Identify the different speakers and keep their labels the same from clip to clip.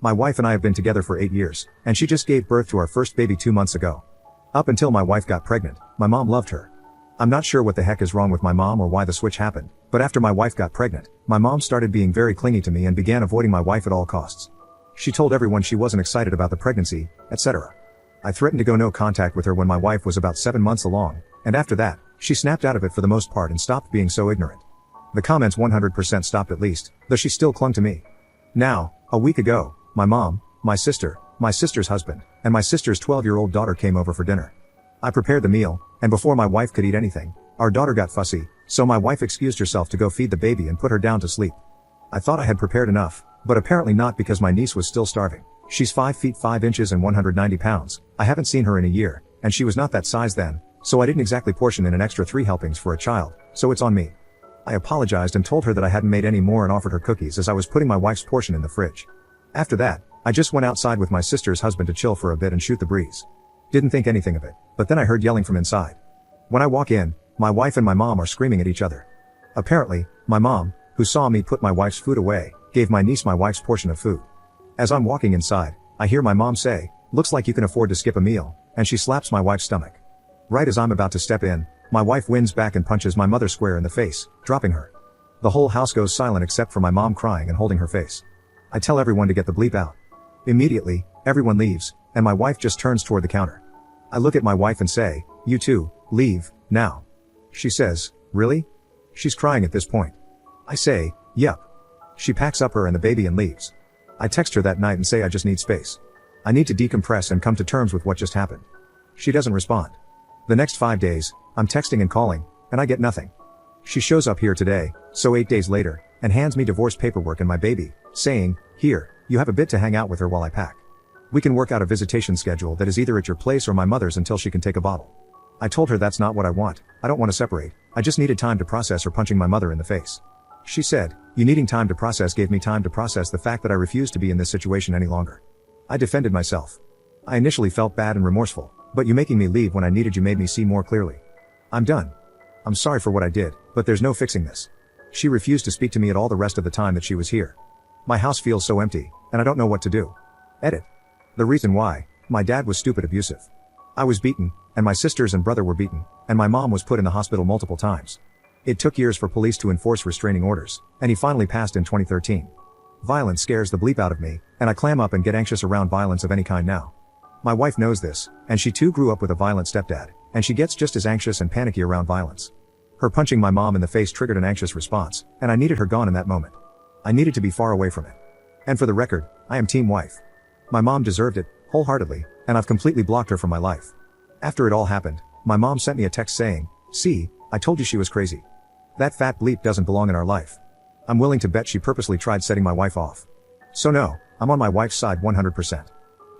Speaker 1: My wife and I have been together for 8 years, and she just gave birth to our first baby 2 months ago. Up until my wife got pregnant, my mom loved her. I'm not sure what the heck is wrong with my mom or why the switch happened, but after my wife got pregnant, my mom started being very clingy to me and began avoiding my wife at all costs. She told everyone she wasn't excited about the pregnancy, etc. I threatened to go no contact with her when my wife was about 7 months along, and after that, she snapped out of it for the most part and stopped being so ignorant. The comments 100% stopped at least, though she still clung to me. Now, a week ago, my mom, my sister's husband, and my sister's 12-year-old daughter came over for dinner. I prepared the meal, and before my wife could eat anything, our daughter got fussy, so my wife excused herself to go feed the baby and put her down to sleep. I thought I had prepared enough, but apparently not because my niece was still starving. She's 5 feet 5 inches and 190 pounds. I haven't seen her in a year, and she was not that size then, so I didn't exactly portion in an extra 3 helpings for a child, so it's on me. I apologized and told her that I hadn't made any more and offered her cookies as I was putting my wife's portion in the fridge. After that, I just went outside with my sister's husband to chill for a bit and shoot the breeze. Didn't think anything of it, but then I heard yelling from inside. When I walk in, my wife and my mom are screaming at each other. Apparently, my mom, who saw me put my wife's food away, gave my niece my wife's portion of food. As I'm walking inside, I hear my mom say, "Looks like you can afford to skip a meal," and she slaps my wife's stomach. Right as I'm about to step in, my wife wins back and punches my mother square in the face, dropping her. The whole house goes silent except for my mom crying and holding her face. I tell everyone to get the bleep out. Immediately, everyone leaves, and my wife just turns toward the counter. I look at my wife and say, "You too, leave, now." She says, "Really?" She's crying at this point. I say, "Yup." She packs up her and the baby and leaves. I text her that night and say I just need space. I need to decompress and come to terms with what just happened. She doesn't respond. The next 5 days, I'm texting and calling, and I get nothing. She shows up here today, so 8 days later, and hands me divorce paperwork and my baby, saying, "Here, you have a bit to hang out with her while I pack. We can work out a visitation schedule that is either at your place or my mother's until she can take a bottle." I told her that's not what I want. I don't want to separate. I just needed time to process her punching my mother in the face. She said, "You needing time to process gave me time to process the fact that I refused to be in this situation any longer." I defended myself. I initially felt bad and remorseful, but you making me leave when I needed you made me see more clearly. I'm done. I'm sorry for what I did, but there's no fixing this. She refused to speak to me at all the rest of the time that she was here. My house feels so empty, and I don't know what to do. Edit. The reason why: my dad was stupid abusive. I was beaten, and my sisters and brother were beaten, and my mom was put in the hospital multiple times. It took years for police to enforce restraining orders, and he finally passed in 2013. Violence scares the bleep out of me, and I clam up and get anxious around violence of any kind now. My wife knows this, and she too grew up with a violent stepdad, and she gets just as anxious and panicky around violence. Her punching my mom in the face triggered an anxious response, and I needed her gone in that moment. I needed to be far away from it. And for the record, I am team wife. My mom deserved it, wholeheartedly, and I've completely blocked her from my life. After it all happened, my mom sent me a text saying, "See, I told you she was crazy. That fat bleep doesn't belong in our life." I'm willing to bet she purposely tried setting my wife off. So no, I'm on my wife's side 100%.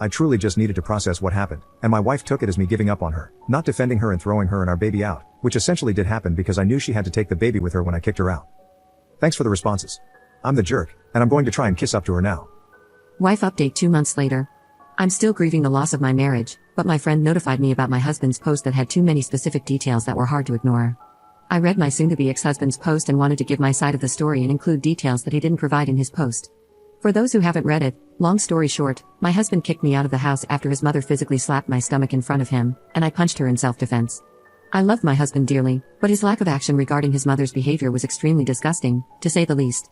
Speaker 1: I truly just needed to process what happened, and my wife took it as me giving up on her, not defending her and throwing her and our baby out, which essentially did happen because I knew she had to take the baby with her when I kicked her out. Thanks for the responses. I'm the jerk, and I'm going to try and kiss up to her now.
Speaker 2: Wife update 2 months later. I'm still grieving the loss of my marriage, but my friend notified me about my husband's post that had too many specific details that were hard to ignore. I read my soon-to-be ex-husband's post and wanted to give my side of the story and include details that he didn't provide in his post. For those who haven't read it, long story short, my husband kicked me out of the house after his mother physically slapped my stomach in front of him, and I punched her in self-defense. I loved my husband dearly, but his lack of action regarding his mother's behavior was extremely disgusting, to say the least.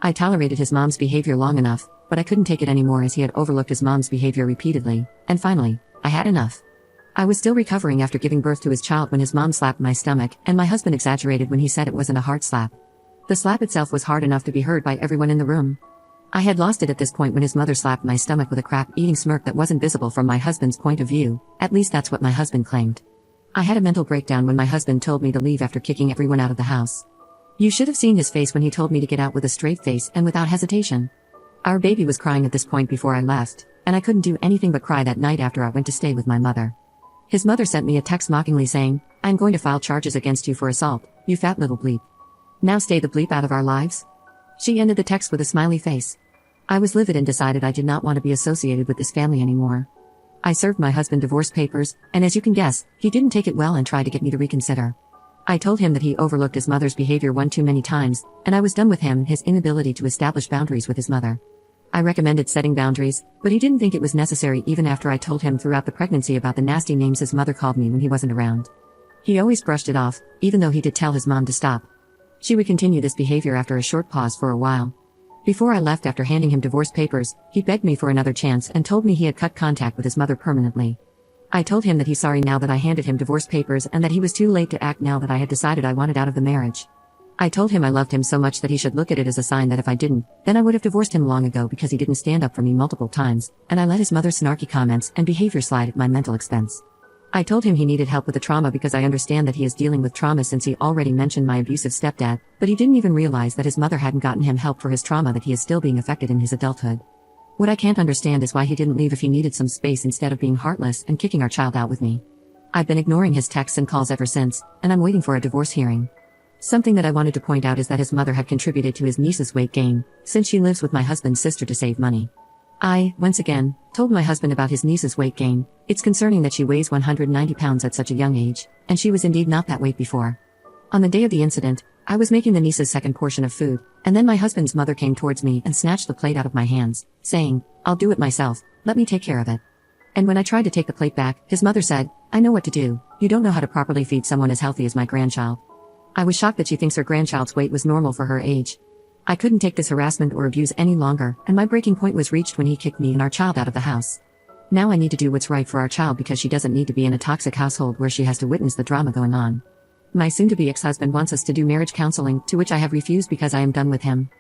Speaker 2: I tolerated his mom's behavior long enough, but I couldn't take it anymore as he had overlooked his mom's behavior repeatedly, and finally, I had enough. I was still recovering after giving birth to his child when his mom slapped my stomach, and my husband exaggerated when he said it wasn't a hard slap. The slap itself was hard enough to be heard by everyone in the room. I had lost it at this point when his mother slapped my stomach with a crap-eating smirk that wasn't visible from my husband's point of view, at least that's what my husband claimed. I had a mental breakdown when my husband told me to leave after kicking everyone out of the house. You should have seen his face when he told me to get out with a straight face and without hesitation. Our baby was crying at this point before I left, and I couldn't do anything but cry that night after I went to stay with my mother. His mother sent me a text mockingly saying, "I'm going to file charges against you for assault, you fat little bleep. Now stay the bleep out of our lives." She ended the text with a smiley face. I was livid and decided I did not want to be associated with this family anymore. I served my husband divorce papers, and as you can guess, he didn't take it well and tried to get me to reconsider. I told him that he overlooked his mother's behavior one too many times, and I was done with him and his inability to establish boundaries with his mother. I recommended setting boundaries, but he didn't think it was necessary even after I told him throughout the pregnancy about the nasty names his mother called me when he wasn't around. He always brushed it off, even though he did tell his mom to stop. She would continue this behavior after a short pause for a while. Before I left after handing him divorce papers, he begged me for another chance and told me he had cut contact with his mother permanently. I told him that he's sorry now that I handed him divorce papers and that he was too late to act now that I had decided I wanted out of the marriage. I told him I loved him so much that he should look at it as a sign that if I didn't, then I would have divorced him long ago because he didn't stand up for me multiple times, and I let his mother's snarky comments and behavior slide at my mental expense. I told him he needed help with the trauma because I understand that he is dealing with trauma since he already mentioned my abusive stepdad, but he didn't even realize that his mother hadn't gotten him help for his trauma, that he is still being affected in his adulthood. What I can't understand is why he didn't leave if he needed some space instead of being heartless and kicking our child out with me. I've been ignoring his texts and calls ever since, and I'm waiting for a divorce hearing. Something that I wanted to point out is that his mother had contributed to his niece's weight gain, since she lives with my husband's sister to save money. I, once again, told my husband about his niece's weight gain. It's concerning that she weighs 190 pounds at such a young age, and she was indeed not that weight before. On the day of the incident, I was making the niece's second portion of food, and then my husband's mother came towards me and snatched the plate out of my hands, saying, "I'll do it myself, let me take care of it." And when I tried to take the plate back, his mother said, "I know what to do, you don't know how to properly feed someone as healthy as my grandchild." I was shocked that she thinks her grandchild's weight was normal for her age. I couldn't take this harassment or abuse any longer, and my breaking point was reached when he kicked me and our child out of the house. Now I need to do what's right for our child because she doesn't need to be in a toxic household where she has to witness the drama going on. My soon-to-be ex-husband wants us to do marriage counseling, to which I have refused because I am done with him.